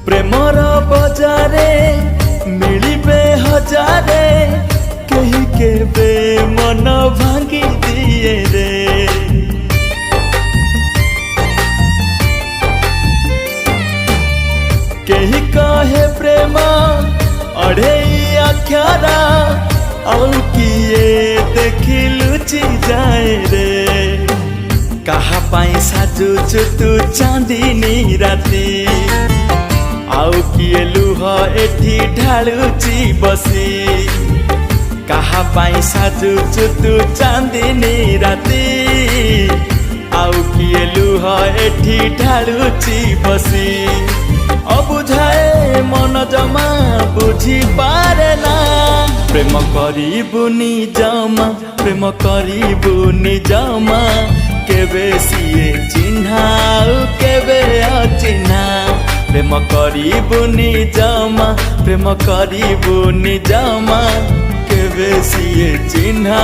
Premiere बजारे मिलिबे हजारे कही केबे मन भांगी दिए रे। कही कहे प्रेम अढ़े अक्षरा आउ किए देखी लुचि जाए रे। कहा पाई साजुचु तू चांदनी राती आउ किए लुह एठी ढालुची बसी। कहा पाई साजुचु तू चांदनी राती आउ किए लुह एठी ढालुची बसी। अबुझाए मन जमा बुझी पारे ना प्रेम करिबुनी जमा प्रेम करिबुनी जमा केबे सिए चिन्हा केबे अचिन्हा। प्रेम करिबुनी जमा प्रेम करिबुनी जमा केबे सिए चिन्हा